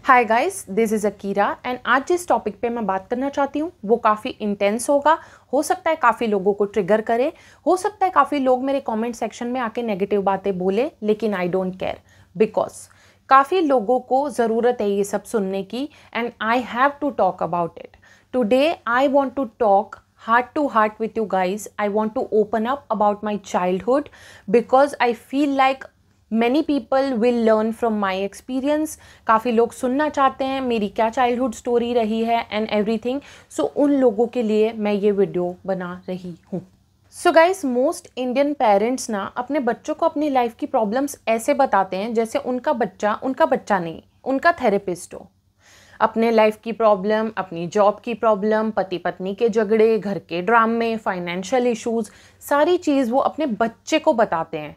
Hi guys, this is Akira and आज जिस topic पे मैं बात करना चाहती हूँ वो काफ़ी इंटेंस होगा। हो सकता है काफ़ी लोगों को ट्रिगर करे, हो सकता है काफ़ी लोग मेरे कमेंट सेक्शन में आके नेगेटिव बातें बोले, लेकिन आई डोंट केयर बिकॉज काफ़ी लोगों को ज़रूरत है ये सब सुनने की and I have to talk about it. Today I want to talk heart to heart with you guys. I want to open up about my childhood because I feel like many people will learn from my experience. काफ़ी लोग सुनना चाहते हैं मेरी क्या childhood story रही है and everything, सो उन लोगों के लिए मैं ये वीडियो बना रही हूँ। So guys, most Indian parents ना अपने बच्चों को अपनी लाइफ की प्रॉब्लम्स ऐसे बताते हैं जैसे उनका बच्चा नहीं, उनका थेरेपिस्ट हो। अपने लाइफ की प्रॉब्लम, अपनी जॉब की प्रॉब्लम, पति पत्नी के झगड़े, घर के ड्रामे, फाइनेंशियल इश्यूज, सारी चीज़ वो अपने बच्चे को बताते हैं।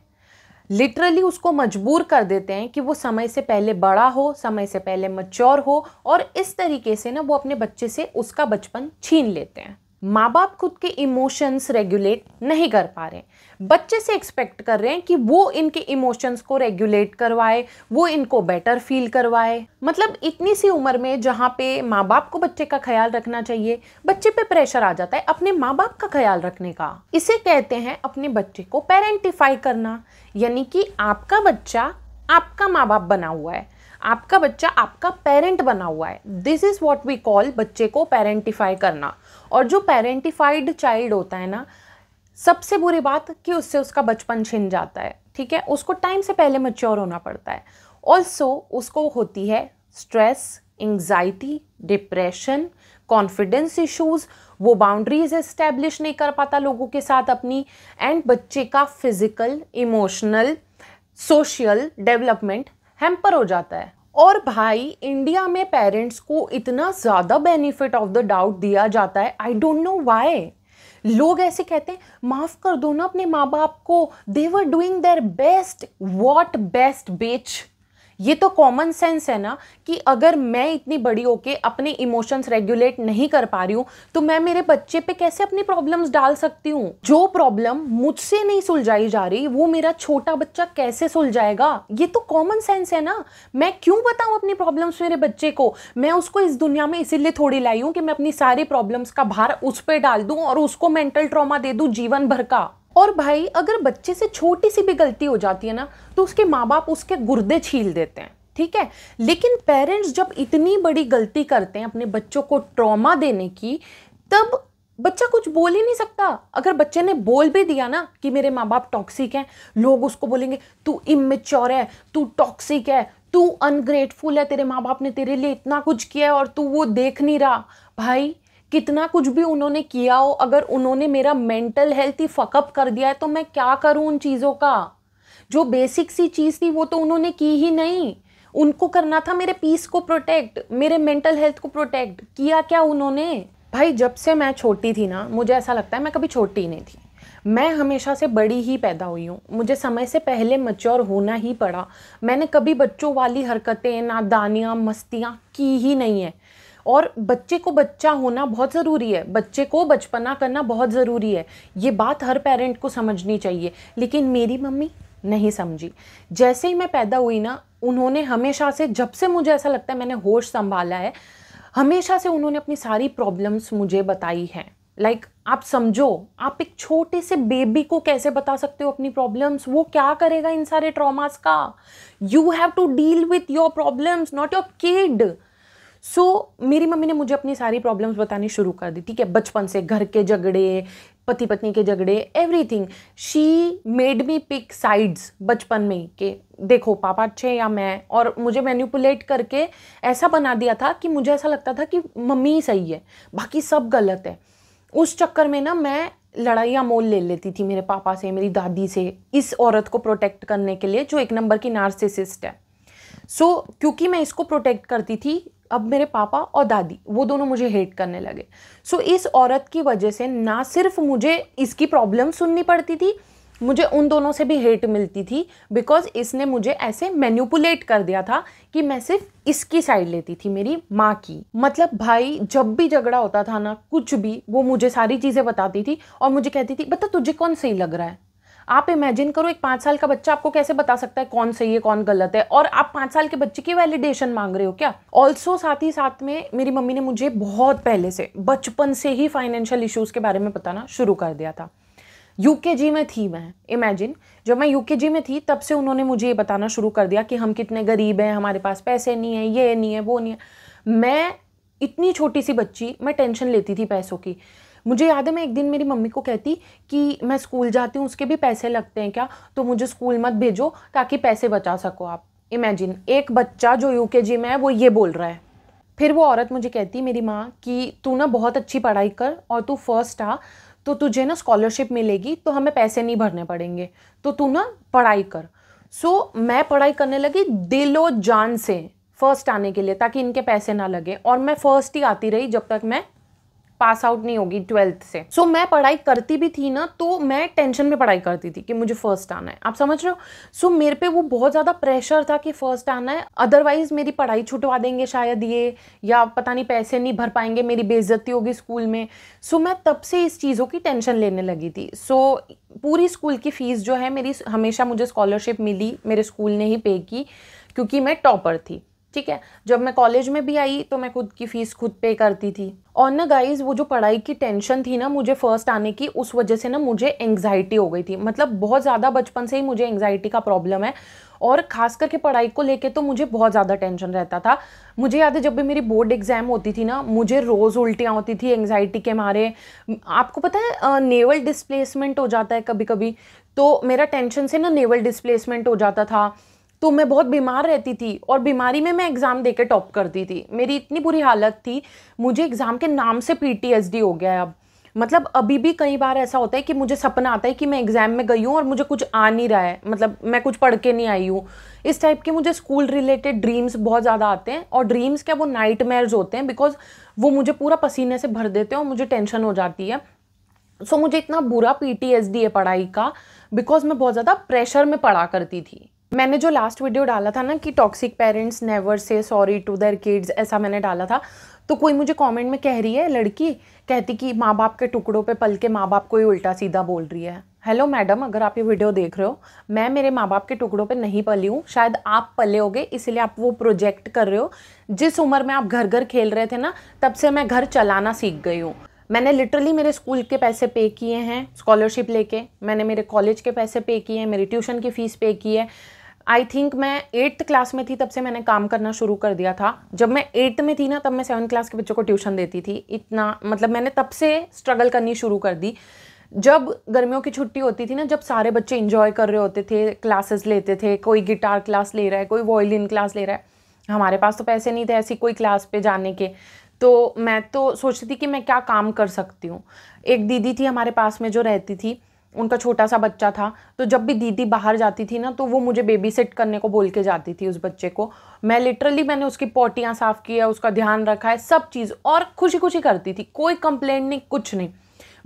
लिटरली उसको मजबूर कर देते हैं कि वो समय से पहले बड़ा हो, समय से पहले मैच्योर हो, और इस तरीके से ना वो अपने बच्चे से उसका बचपन छीन लेते हैं। माँ बाप खुद के इमोशंस रेगुलेट नहीं कर पा रहे, बच्चे से एक्सपेक्ट कर रहे हैं कि वो इनके इमोशंस को रेगुलेट करवाए, वो इनको बेटर फील करवाए। मतलब इतनी सी उम्र में जहाँ पे माँ बाप को बच्चे का ख्याल रखना चाहिए, बच्चे पे प्रेशर आ जाता है अपने माँ बाप का ख्याल रखने का। इसे कहते हैं अपने बच्चे को पेरेंटिफाई करना, यानी कि आपका बच्चा आपका माँ बाप बना हुआ है, आपका बच्चा आपका पेरेंट बना हुआ है। This is what we call बच्चे को पेरेंटिफाई करना। और जो पेरेंटिफाइड चाइल्ड होता है ना, सबसे बुरी बात कि उससे उसका बचपन छिन जाता है। ठीक है, उसको टाइम से पहले मैच्योर होना पड़ता है। ऑल्सो उसको होती है stress, anxiety, depression, confidence issues, वो बाउंड्रीज एस्टेब्लिश नहीं कर पाता लोगों के साथ अपनी, एंड बच्चे का physical, emotional, social development hamper हो जाता है। और भाई, इंडिया में पेरेंट्स को इतना ज़्यादा बेनिफिट ऑफ द डाउट दिया जाता है, आई डोंट नो व्हाई। लोग ऐसे कहते हैं माफ़ कर दो ना अपने माँ बाप को, they were doing their best. What best bitch? ये तो कॉमन सेंस है ना कि अगर मैं इतनी बड़ी होके अपने इमोशंस रेगुलेट नहीं कर पा रही हूँ तो मैं मेरे बच्चे पे कैसे अपनी प्रॉब्लम्स डाल सकती हूँ? जो प्रॉब्लम मुझसे नहीं सुलझाई जा रही वो मेरा छोटा बच्चा कैसे सुलझाएगा? ये तो कॉमन सेंस है ना। मैं क्यों बताऊँ अपनी प्रॉब्लम्स मेरे बच्चे को? मैं उसको इस दुनिया में इसीलिए थोड़ी लाई हूँ कि मैं अपनी सारी प्रॉब्लम्स का भार उस पर डाल दूँ और उसको मेंटल ट्रॉमा दे दूँ जीवन भर का। और भाई, अगर बच्चे से छोटी सी भी गलती हो जाती है ना तो उसके माँ बाप उसके गुर्दे छील देते हैं। ठीक है, लेकिन पेरेंट्स जब इतनी बड़ी गलती करते हैं अपने बच्चों को ट्रॉमा देने की, तब बच्चा कुछ बोल ही नहीं सकता। अगर बच्चे ने बोल भी दिया ना कि मेरे माँ बाप टॉक्सिक हैं, लोग उसको बोलेंगे तू इमेच्योर है, तू टॉक्सिक है, तू अनग्रेटफुल है, तेरे माँ बाप ने तेरे लिए इतना कुछ किया है और तू वो देख नहीं रहा। भाई, कितना कुछ भी उन्होंने किया हो, अगर उन्होंने मेरा मेंटल हेल्थ ही फकअप कर दिया है तो मैं क्या करूं उन चीज़ों का? जो बेसिक सी चीज़ थी वो तो उन्होंने की ही नहीं। उनको करना था मेरे पीस को प्रोटेक्ट, मेरे मेंटल हेल्थ को प्रोटेक्ट। किया क्या उन्होंने? भाई, जब से मैं छोटी थी ना, मुझे ऐसा लगता है मैं कभी छोटी ही नहीं थी। मैं हमेशा से बड़ी ही पैदा हुई हूँ, मुझे समय से पहले मैच्योर होना ही पड़ा। मैंने कभी बच्चों वाली हरकतें, नादानियाँ, मस्तियाँ की ही नहीं है। और बच्चे को बच्चा होना बहुत ज़रूरी है, बच्चे को बचपना करना बहुत ज़रूरी है। ये बात हर पेरेंट को समझनी चाहिए, लेकिन मेरी मम्मी नहीं समझी। जैसे ही मैं पैदा हुई ना, उन्होंने हमेशा से, जब से मुझे ऐसा लगता है मैंने होश संभाला है, हमेशा से उन्होंने अपनी सारी प्रॉब्लम्स मुझे बताई हैं। लाइक आप समझो, आप एक छोटे से बेबी को कैसे बता सकते हो अपनी प्रॉब्लम्स? वो क्या करेगा इन सारे ट्रॉमास का? You have to deal with your problems, not your kid. So मेरी मम्मी ने मुझे अपनी सारी प्रॉब्लम्स बतानी शुरू कर दी। ठीक है, बचपन से घर के झगड़े, पति पत्नी के झगड़े, everything. She made me pick sides बचपन में ही कि देखो पापा अच्छे या मैं, और मुझे मैनिपुलेट करके ऐसा बना दिया था कि मुझे ऐसा लगता था कि मम्मी ही सही है, बाकी सब गलत है। उस चक्कर में ना मैं लड़ाइयाँ मोल ले लेती थी मेरे पापा से, मेरी दादी से, इस औरत को प्रोटेक्ट करने के लिए जो एक नंबर की नार्सिसिस्ट है। सो क्योंकि मैं इसको प्रोटेक्ट करती थी, अब मेरे पापा और दादी वो दोनों मुझे हेट करने लगे। सो इस औरत की वजह से ना सिर्फ मुझे इसकी प्रॉब्लम सुननी पड़ती थी, मुझे उन दोनों से भी हेट मिलती थी, बिकॉज इसने मुझे ऐसे मैनिपुलेट कर दिया था कि मैं सिर्फ इसकी साइड लेती थी, मेरी माँ की। मतलब भाई, जब भी झगड़ा होता था ना, कुछ भी, वो मुझे सारी चीज़ें बताती थी और मुझे कहती थी बता तुझे कौन सही लग रहा है। आप इमेजिन करो, एक 5 साल का बच्चा आपको कैसे बता सकता है कौन सही है कौन गलत है, और आप 5 साल के बच्चे की वैलिडेशन मांग रहे हो क्या? ऑल्सो साथ ही साथ में मेरी मम्मी ने मुझे बहुत पहले से, बचपन से ही फाइनेंशियल इश्यूज़ के बारे में बताना शुरू कर दिया था। यूकेजी में थी मैं, इमेजिन, जब मैं यूकेजी में थी तब से उन्होंने मुझे ये बताना शुरू कर दिया कि हम कितने गरीब हैं, हमारे पास पैसे नहीं है, ये नहीं है, वो नहीं है। मैं इतनी छोटी सी बच्ची, मैं टेंशन लेती थी पैसों की। मुझे याद है मैं एक दिन मेरी मम्मी को कहती कि मैं स्कूल जाती हूँ, उसके भी पैसे लगते हैं क्या, तो मुझे स्कूल मत भेजो ताकि पैसे बचा सको आप। इमेजिन, एक बच्चा जो यूकेजी में है वो ये बोल रहा है। फिर वो औरत मुझे कहती, मेरी माँ, कि तू ना बहुत अच्छी पढ़ाई कर और तू फर्स्ट आ, तो तुझे ना स्कॉलरशिप मिलेगी, तो हमें पैसे नहीं भरने पड़ेंगे, तो तू ना पढ़ाई कर। सो मैं पढ़ाई करने लगी दिलो जान से फर्स्ट आने के लिए, ताकि इनके पैसे ना लगे, और मैं फर्स्ट ही आती रही जब तक मैं पास आउट नहीं होगी 12th से। सो मैं पढ़ाई करती भी थी ना, तो मैं टेंशन में पढ़ाई करती थी कि मुझे फर्स्ट आना है, आप समझ रहे हो। सो मेरे पे वो बहुत ज़्यादा प्रेशर था कि फर्स्ट आना है, अदरवाइज मेरी पढ़ाई छुटवा देंगे शायद ये, या पता नहीं पैसे नहीं भर पाएंगे, मेरी बेइज्जती होगी स्कूल में। सो मैं तब से इस चीज़ों की टेंशन लेने लगी थी। सो पूरी स्कूल की फ़ीस जो है मेरी, हमेशा मुझे स्कॉलरशिप मिली, मेरे स्कूल ने ही पे की, क्योंकि मैं टॉपर थी, ठीक है। जब मैं कॉलेज में भी आई तो मैं खुद की फ़ीस खुद पे करती थी। और ना गाइज़, वो जो पढ़ाई की टेंशन थी ना मुझे फर्स्ट आने की, उस वजह से ना मुझे एंग्जाइटी हो गई थी। मतलब बहुत ज़्यादा बचपन से ही मुझे एंग्जाइटी का प्रॉब्लम है, और ख़ास करके पढ़ाई को लेके तो मुझे बहुत ज़्यादा टेंशन रहता था। मुझे याद है जब भी मेरी बोर्ड एग्ज़ाम होती थी ना, मुझे रोज़ उल्टियाँ होती थी एंग्जाइटी के मारे। आपको पता है नेवल डिस्प्लेसमेंट हो जाता है कभी कभी, तो मेरा टेंशन से ना नेवल डिस्प्लेसमेंट हो जाता था, तो मैं बहुत बीमार रहती थी, और बीमारी में मैं एग्ज़ाम देके टॉप करती थी। मेरी इतनी बुरी हालत थी, मुझे एग्ज़ाम के नाम से PTSD हो गया है अब। मतलब अभी भी कई बार ऐसा होता है कि मुझे सपना आता है कि मैं एग्ज़ाम में गई हूँ और मुझे कुछ आ नहीं रहा है, मतलब मैं कुछ पढ़ के नहीं आई हूँ। इस टाइप के मुझे स्कूल रिलेटेड ड्रीम्स बहुत ज़्यादा आते हैं, और ड्रीम्स क्या, वो नाइटमेयर्स होते हैं, बिकॉज वो मुझे पूरा पसीने से भर देते हैं और मुझे टेंशन हो जाती है। सो मुझे इतना बुरा PTSD है पढ़ाई का, बिकॉज मैं बहुत ज़्यादा प्रेशर में पढ़ा करती थी। मैंने जो लास्ट वीडियो डाला था ना कि toxic parents never say sorry to their kids, ऐसा मैंने डाला था, तो कोई मुझे कमेंट में कह रही है, लड़की कहती कि माँ बाप के टुकड़ों पे पल के माँ बाप को ही उल्टा सीधा बोल रही है। हेलो मैडम, अगर आप ये वीडियो देख रहे हो, मैं मेरे माँ बाप के टुकड़ों पे नहीं पली हूँ, शायद आप पले होगे इसलिए आप वो प्रोजेक्ट कर रहे हो। जिस उम्र में आप घर घर खेल रहे थे ना, तब से मैं घर चलाना सीख गई हूँ। मैंने लिटरली मेरे स्कूल के पैसे पे किए हैं स्कॉलरशिप लेके, मैंने मेरे कॉलेज के पैसे पे किए हैं, मेरी ट्यूशन की फ़ीस पे की है। आई थिंक मैं 8th क्लास में थी तब से मैंने काम करना शुरू कर दिया था। जब मैं 8th में थी ना, तब मैं 7th क्लास के बच्चों को ट्यूशन देती थी। इतना मतलब मैंने तब से स्ट्रगल करनी शुरू कर दी। जब गर्मियों की छुट्टी होती थी ना, जब सारे बच्चे इंजॉय कर रहे होते थे, क्लासेस लेते थे, कोई गिटार क्लास ले रहा है, कोई वायलिन क्लास ले रहा है, हमारे पास तो पैसे नहीं थे ऐसी कोई क्लास पे जाने के, तो मैं तो सोचती थी कि मैं क्या काम कर सकती हूँ। एक दीदी थी हमारे पास में जो रहती थी, उनका छोटा सा बच्चा था, तो जब भी दीदी बाहर जाती थी ना, तो वो मुझे बेबी सिट करने को बोल के जाती थी उस बच्चे को। मैंने उसकी पोटियाँ साफ़ किया, उसका ध्यान रखा है, सब चीज़, और खुशी खुशी करती थी, कोई कंप्लेंट नहीं, कुछ नहीं।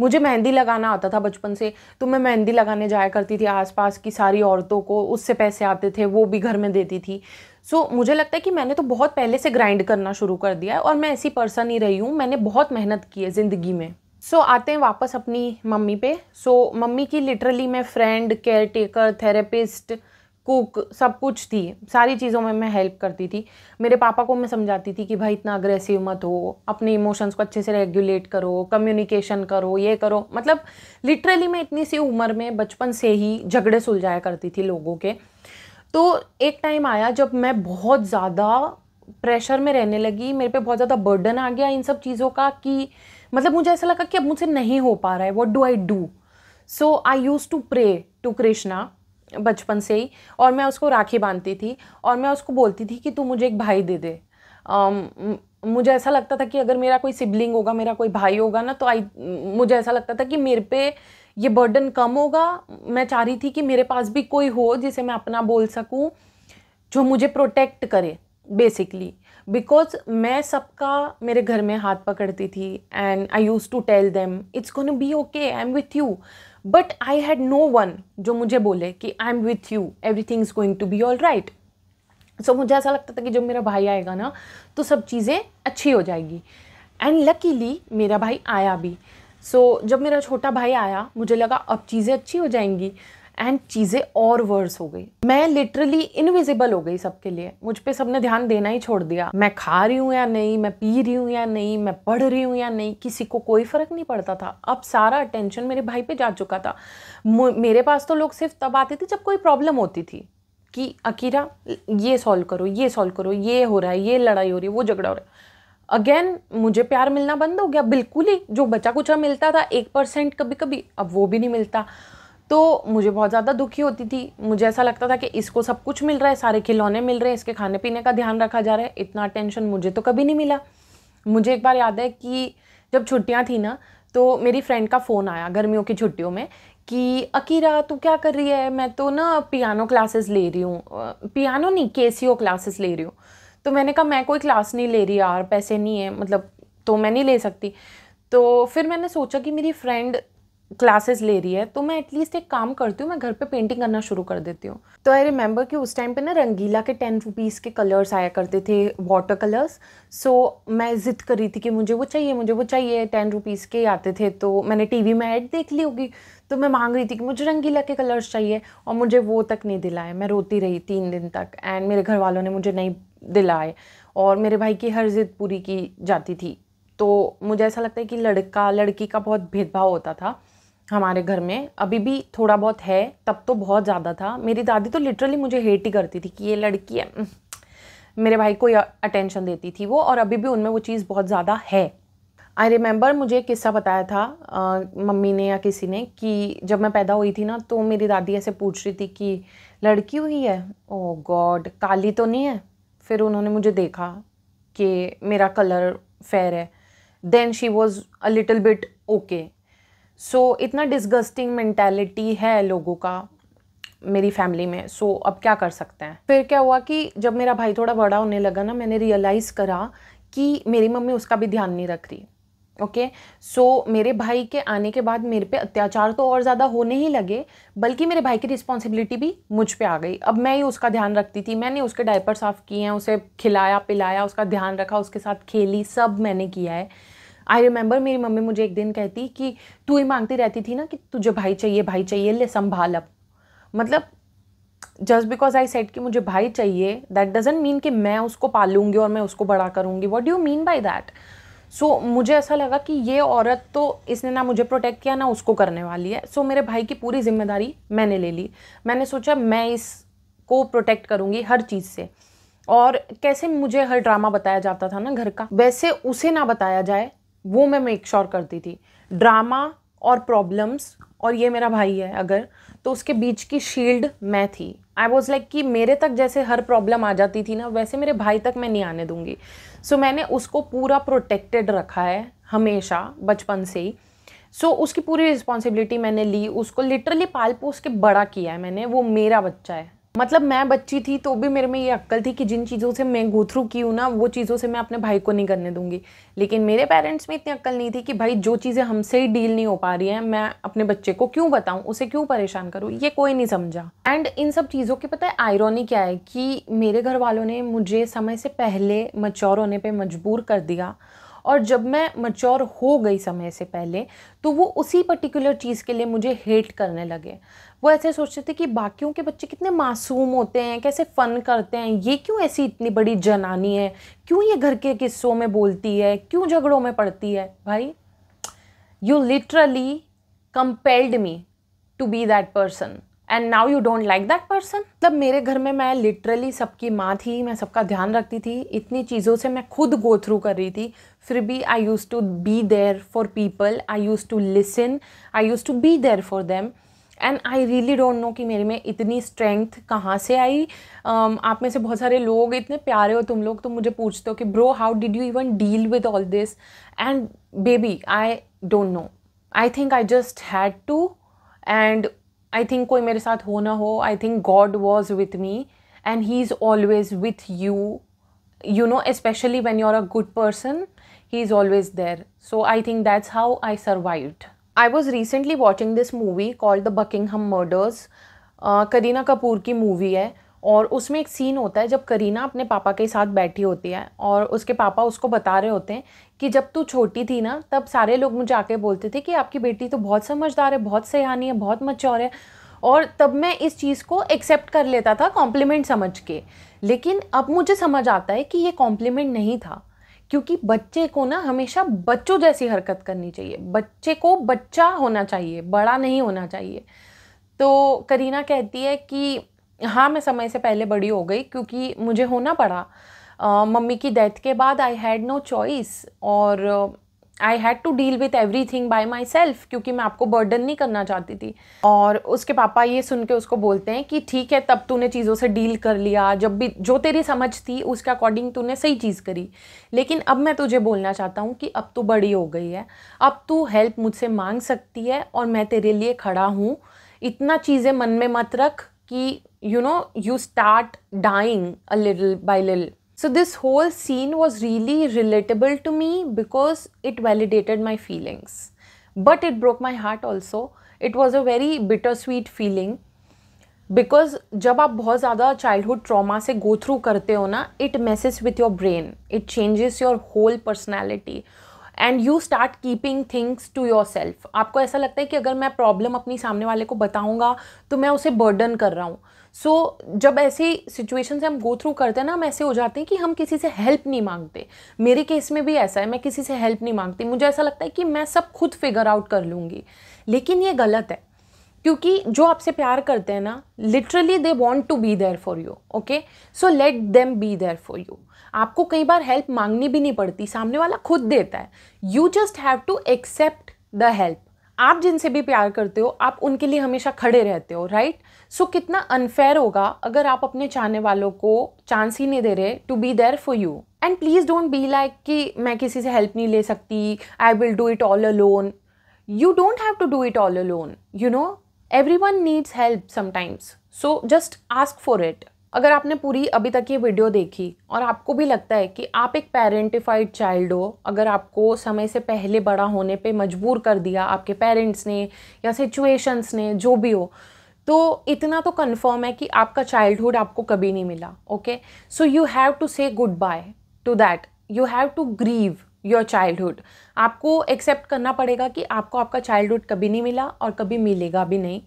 मुझे मेहंदी लगाना आता था बचपन से, तो मैं मेहंदी लगाने जाया करती थी आसपास की सारी औरतों को, उससे पैसे आते थे, वो भी घर में देती थी। सो मुझे लगता है कि मैंने तो बहुत पहले से ग्राइंड करना शुरू कर दिया है, और मैं ऐसी पर्सन ही रही हूँ, मैंने बहुत मेहनत की है ज़िंदगी में। सो आते हैं वापस अपनी मम्मी पे। सो मम्मी की लिटरली मैं friend, care taker, therapist, cook, सब कुछ थी। सारी चीज़ों में मैं हेल्प करती थी। मेरे पापा को मैं समझाती थी कि भाई इतना अग्रेसिव मत हो, अपने इमोशंस को अच्छे से रेगुलेट करो, कम्युनिकेशन करो, ये करो। मतलब लिटरली मैं इतनी सी उम्र में बचपन से ही झगड़े सुलझाया करती थी लोगों के। तो एक टाइम आया जब मैं बहुत ज़्यादा प्रेशर में रहने लगी, मेरे पे बहुत ज़्यादा बर्डन आ गया इन सब चीज़ों का, कि मतलब मुझे ऐसा लगा कि अब मुझसे नहीं हो पा रहा है, what do I do. So I use to pray to Krishna बचपन से ही, और मैं उसको राखी बांधती थी, और मैं उसको बोलती थी कि तू मुझे एक भाई दे दे। मुझे ऐसा लगता था कि अगर मेरा कोई सिबलिंग होगा, मेरा कोई भाई होगा ना, तो मुझे ऐसा लगता था कि मेरे पे ये बर्डन कम होगा। मैं चाह रही थी कि मेरे पास भी कोई हो जिसे मैं अपना बोल सकूं, जो मुझे प्रोटेक्ट करे बेसिकली। बिकॉज मैं सबका मेरे घर में हाथ पकड़ती थी, and I use to tell them it's gonna be okay, I am with you, but I had no one जो मुझे बोले कि I am with you, everything is going to be all right. So मुझे ऐसा लगता था कि जब मेरा भाई आएगा ना, तो सब चीज़ें अच्छी हो जाएगी। एंड लकीली मेरा भाई आया भी। सो जब मेरा छोटा भाई आया, मुझे लगा अब चीज़ें अच्छी हो जाएंगी। एंड चीज़ें और वर्स हो गई। मैं लिटरली इनविजिबल हो गई सबके लिए, मुझ पे सबने ध्यान देना ही छोड़ दिया। मैं खा रही हूँ या नहीं, मैं पी रही हूँ या नहीं, मैं पढ़ रही हूँ या नहीं, किसी को कोई फ़र्क नहीं पड़ता था। अब सारा अटेंशन मेरे भाई पे जा चुका था। मेरे पास तो लोग सिर्फ तब आते थे जब कोई प्रॉब्लम होती थी कि अकीरा ये सॉल्व करो, ये सॉल्व करो, ये हो रहा है, ये लड़ाई हो रही है, वो झगड़ा हो रहा है। अगेन मुझे प्यार मिलना बंद हो गया बिल्कुल ही। जो बचा कुचा मिलता था 1% कभी कभी, अब वो भी नहीं मिलता। तो मुझे बहुत ज़्यादा दुखी होती थी। मुझे ऐसा लगता था कि इसको सब कुछ मिल रहा है, सारे खिलौने मिल रहे हैं, इसके खाने पीने का ध्यान रखा जा रहा है, इतना अटेंशन मुझे तो कभी नहीं मिला। मुझे एक बार याद है कि जब छुट्टियाँ थी ना, तो मेरी फ्रेंड का फ़ोन आया गर्मियों की छुट्टियों में कि अकीरा तू क्या कर रही है? मैं तो ना पियानो क्लासेस ले रही हूँ, पियानो नहीं केसियो क्लासेस ले रही हूँ। तो मैंने कहा मैं कोई क्लास नहीं ले रही यार, पैसे नहीं है, मतलब तो मैं नहीं ले सकती। तो फिर मैंने सोचा कि मेरी फ्रेंड क्लासेस ले रही है तो मैं एटलीस्ट एक काम करती हूँ, मैं घर पे पेंटिंग करना शुरू कर देती हूँ। तो आई रिमेंबर कि उस टाइम पे ना रंगीला के 10 रुपीज़ के कलर्स आया करते थे, वाटर कलर्स। सो मैं ज़िद कर रही थी कि मुझे वो चाहिए, मुझे वो चाहिए। 10 रुपीज़ के आते थे, तो मैंने टीवी में ऐड देख ली होगी, तो मैं मांग रही थी कि मुझे रंगीला के कलर्स चाहिए, और मुझे वो तक नहीं दिलाए। मैं रोती रही 3 दिन तक, एंड मेरे घर वालों ने मुझे नहीं दिलाए, और मेरे भाई की हर जिद पूरी की जाती थी। तो मुझे ऐसा लगता है कि लड़का लड़की का बहुत भेदभाव होता था हमारे घर में। अभी भी थोड़ा बहुत है, तब तो बहुत ज़्यादा था। मेरी दादी तो लिटरली मुझे हेट ही करती थी कि ये लड़की है, मेरे भाई को अटेंशन देती थी वो, और अभी भी उनमें वो चीज़ बहुत ज़्यादा है। आई रिमेंबर मुझे एक किस्सा बताया था मम्मी ने या किसी ने, कि जब मैं पैदा हुई थी ना, तो मेरी दादी ऐसे पूछ रही थी कि लड़की हुई है, ओह गॉड काली तो नहीं है? फिर उन्होंने मुझे देखा कि मेरा कलर फेयर है, then she was a little bit okay. So इतना डिस्गस्टिंग मेंटालिटी है लोगों का मेरी फैमिली में। सो अब क्या कर सकते हैं। फिर क्या हुआ कि जब मेरा भाई थोड़ा बड़ा होने लगा ना, मैंने रियलाइज़ करा कि मेरी मम्मी उसका भी ध्यान नहीं रख रही। ओके, सो मेरे भाई के आने के बाद मेरे पे अत्याचार तो और ज़्यादा होने ही लगे, बल्कि मेरे भाई की रिस्पॉन्सिबिलिटी भी मुझ पे आ गई। अब मैं ही उसका ध्यान रखती थी, मैंने उसके डायपर साफ़ किए हैं, उसे खिलाया पिलाया, उसका ध्यान रखा, उसके साथ खेली, सब मैंने किया है। आई रिमेंबर मेरी मम्मी मुझे एक दिन कहती कि तू ही मांगती रहती थी ना कि तुझे भाई चाहिए, ले संभाल अब। मतलब जस्ट बिकॉज आई सेड कि मुझे भाई चाहिए, दैट डजेंट मीन कि मैं उसको पालूंगी और मैं उसको बड़ा करूंगी। What do you mean by that? So मुझे ऐसा लगा कि ये औरत तो इसने ना मुझे प्रोटेक्ट किया ना उसको करने वाली है। सो मेरे भाई की पूरी जिम्मेदारी मैंने ले ली। मैंने सोचा मैं इसको प्रोटेक्ट करूंगी हर चीज़ से। और कैसे मुझे हर ड्रामा बताया जाता था ना घर का, वैसे उसे ना बताया जाए, वो मैं मेक श्योर करती थी। ड्रामा और प्रॉब्लम्स और ये मेरा भाई है अगर, तो उसके बीच की शील्ड मैं थी। आई वॉज लाइक कि मेरे तक जैसे हर प्रॉब्लम आ जाती थी ना, वैसे मेरे भाई तक मैं नहीं आने दूंगी। सो मैंने उसको पूरा प्रोटेक्टेड रखा है हमेशा बचपन से ही। सो उसकी पूरी रिस्पॉन्सिबिलिटी मैंने ली, उसको लिटरली पाल पोस के बड़ा किया है मैंने, वो मेरा बच्चा है। मतलब मैं बच्ची थी तो भी मेरे में ये अक्ल थी कि जिन चीज़ों से मैं गो थ्रू की हूँ ना, वो चीज़ों से मैं अपने भाई को नहीं करने दूंगी। लेकिन मेरे पेरेंट्स में इतनी अक्ल नहीं थी कि भाई जो चीज़ें हमसे ही डील नहीं हो पा रही हैं, मैं अपने बच्चे को क्यों बताऊँ, उसे क्यों परेशान करूँ, ये कोई नहीं समझा। एंड इन सब चीज़ों की पता है आयरॉनी क्या है कि मेरे घर वालों ने मुझे समय से पहले मैच्योर होने पर मजबूर कर दिया, और जब मैं मैच्योर हो गई समय से पहले, तो वो उसी पर्टिकुलर चीज़ के लिए मुझे हेट करने लगे। वो ऐसे सोचते थे कि बाकियों के बच्चे कितने मासूम होते हैं, कैसे फ़न करते हैं, ये क्यों ऐसी इतनी बड़ी जनानी है, क्यों ये घर के किस्सों में बोलती है, क्यों झगड़ों में पड़ती है। भाई you literally compelled me to be that person and now you don't like that person. मतलब मेरे घर में मैं लिटरली सबकी माँ थी, मैं सबका ध्यान रखती थी, इतनी चीज़ों से मैं खुद गो थ्रू कर रही थी, फिर भी I use to be there for people, I use to listen, I use to be there for them. And I really don't know कि मेरे में इतनी स्ट्रेंथ कहाँ से आई। आप में से बहुत सारे लोग इतने प्यारे हो तुम लोग, तो मुझे पूछते हो कि bro how did you even deal with all this. And baby I don't know, I think I just had to. And I think कोई मेरे साथ हो ना हो, I think God was with me and he is always with you, you know, especially when you're a good person, he is always there. So I think that's how I survived. I was recently watching this movie called The Buckingham Murders. Kareena Kapoor की movie है, और उसमें एक scene होता है जब करीना अपने पापा के साथ बैठी होती है, और उसके पापा उसको बता रहे होते हैं कि जब तू छोटी थी ना, तब सारे लोग मुझे आके बोलते थे कि आपकी बेटी तो बहुत समझदार है, बहुत सयानी है, बहुत मैच्योर है। और तब मैं इस चीज़ को एक्सेप्ट कर लेता था कॉम्प्लीमेंट समझ के। लेकिन अब मुझे समझ आता है कि ये कॉम्प्लीमेंट नहीं था, क्योंकि बच्चे को ना हमेशा बच्चों जैसी हरकत करनी चाहिए, बच्चे को बच्चा होना चाहिए, बड़ा नहीं होना चाहिए। तो करीना कहती है कि हाँ, मैं समय से पहले बड़ी हो गई क्योंकि मुझे होना पड़ा। मम्मी की डेथ के बाद आई हैड नो चॉइस, और I had to deal with everything by myself, क्योंकि मैं आपको बर्डन नहीं करना चाहती थी। और उसके पापा ये सुन के उसको बोलते हैं कि ठीक है, तब तूने चीज़ों से डील कर लिया, जब भी जो तेरी समझ थी उसके अकॉर्डिंग तूने सही चीज़ करी, लेकिन अब मैं तुझे बोलना चाहता हूँ कि अब तू बड़ी हो गई है, अब तू हेल्प मुझसे मांग सकती है और मैं तेरे लिए खड़ा हूँ। इतना चीज़ें मन में मत रख कि you start dying a little by little. So this whole scene was really relatable to me because it validated my feelings. But it broke my heart also. It was a very bittersweet feeling because जब आप बहुत ज़्यादा childhood trauma से go through करते हो ना, it messes with your brain. It changes your whole personality. And you start keeping things to yourself. आपको ऐसा लगता है कि अगर मैं प्रॉब्लम अपनी सामने वाले को बताऊंगा तो मैं उसे बर्डन कर रहा हूँ। सो जब ऐसी सिचुएशन से हम गो थ्रू करते हैं ना, हम ऐसे हो जाते हैं कि हम किसी से हेल्प नहीं मांगते। मेरे केस में भी ऐसा है, मैं किसी से हेल्प नहीं मांगती। मुझे ऐसा लगता है कि मैं सब खुद फिगर आउट कर लूँगी, लेकिन ये गलत है, क्योंकि जो आपसे प्यार करते हैं ना, literally they want to be there for you. Okay, so let them be there for you. आपको कई बार हेल्प मांगनी भी नहीं पड़ती, सामने वाला खुद देता है। You just have to accept the help. आप जिनसे भी प्यार करते हो, आप उनके लिए हमेशा खड़े रहते हो, राइट? सो कितना अनफेयर होगा अगर आप अपने चाहने वालों को चांस ही नहीं दे रहे to be there for you. And please don't be like कि मैं किसी से हेल्प नहीं ले सकती, I will do it all alone. You don't have to do it all alone, you know, everyone needs help sometimes, so just ask for it. अगर आपने पूरी अभी तक ये वीडियो देखी और आपको भी लगता है कि आप एक पेरेंटिफाइड चाइल्ड हो, अगर आपको समय से पहले बड़ा होने पे मजबूर कर दिया आपके पेरेंट्स ने या सिचुएशंस ने, जो भी हो, तो इतना तो कंफर्म है कि आपका चाइल्डहुड आपको कभी नहीं मिला। Okay, so you have to say goodbye to that, you have to grieve your childhood. आपको एक्सेप्ट करना पड़ेगा कि आपको आपका चाइल्डहुड कभी नहीं मिला और कभी मिलेगा भी नहीं,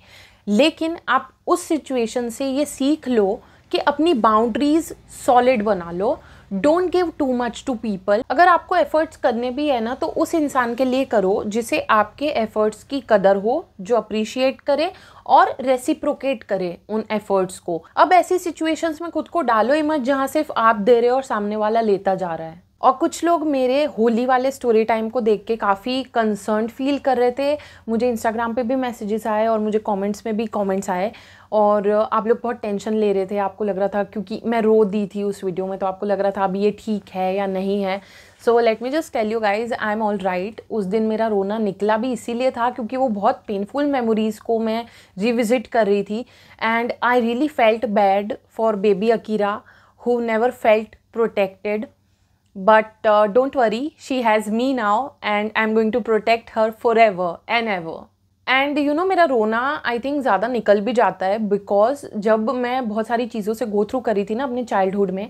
लेकिन आप उस सिचुएशन से ये सीख लो कि अपनी बाउंड्रीज सॉलिड बना लो। Don't give too much to people. अगर आपको एफर्ट्स करने भी है ना, तो उस इंसान के लिए करो जिसे आपके एफर्ट्स की कदर हो, जो अप्रिशिएट करे और रेसिप्रोकेट करे उन एफर्ट्स को। अब ऐसी सिचुएशंस में खुद को डालो ही मत जहाँ सिर्फ आप दे रहे हो और सामने वाला लेता जा रहा है। और कुछ लोग मेरे होली वाले स्टोरी टाइम को देख के काफ़ी कंसर्न फील कर रहे थे। मुझे इंस्टाग्राम पे भी मैसेजेस आए और मुझे कमेंट्स में भी कमेंट्स आए, और आप लोग बहुत टेंशन ले रहे थे। आपको लग रहा था, क्योंकि मैं रो दी थी उस वीडियो में, तो आपको लग रहा था अभी ये ठीक है या नहीं है। So let me just tell you guys, I am all right. उस दिन मेरा रोना निकला भी इसीलिए था क्योंकि वो बहुत पेनफुल मेमोरीज़ को मैं रिविजिट कर रही थी, and I really felt bad for baby Akira who never felt protected. But don't worry, she has me now and I'm going to protect her forever and ever. And you know, मेरा रोना I think ज़्यादा निकल भी जाता है because जब मैं बहुत सारी चीज़ों से गो थ्रू करी थी ना अपने चाइल्डहुड में,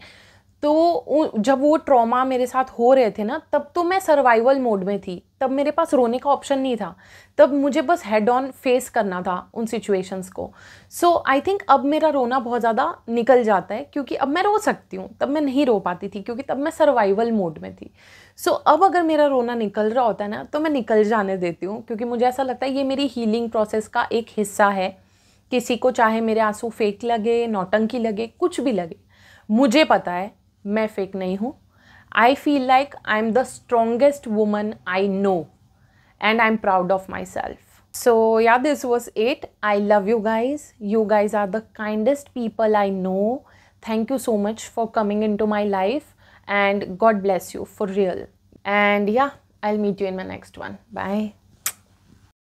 तो जब वो ट्रॉमा मेरे साथ हो रहे थे ना, तब तो मैं सर्वाइवल मोड में थी। तब मेरे पास रोने का ऑप्शन नहीं था, तब मुझे बस हेड ऑन फेस करना था उन सिचुएशंस को। सो आई थिंक अब मेरा रोना बहुत ज़्यादा निकल जाता है क्योंकि अब मैं रो सकती हूँ। तब मैं नहीं रो पाती थी क्योंकि तब मैं सर्वाइवल मोड में थी। सो अब अगर मेरा रोना निकल रहा होता है ना, तो मैं निकल जाने देती हूँ, क्योंकि मुझे ऐसा लगता है ये मेरी हीलिंग प्रोसेस का एक हिस्सा है। किसी को चाहे मेरे आंसू फेक लगे, नौटंकी लगे, कुछ भी लगे, मुझे पता है मैं फेक नहीं हूँ। I feel like I am the strongest woman I know and I'm proud of myself. So yeah, this was it. I love you guys. You guys are the kindest people I know. Thank you so much for coming into my life, and God bless you for real. And yeah, I'll meet you in my next one. Bye.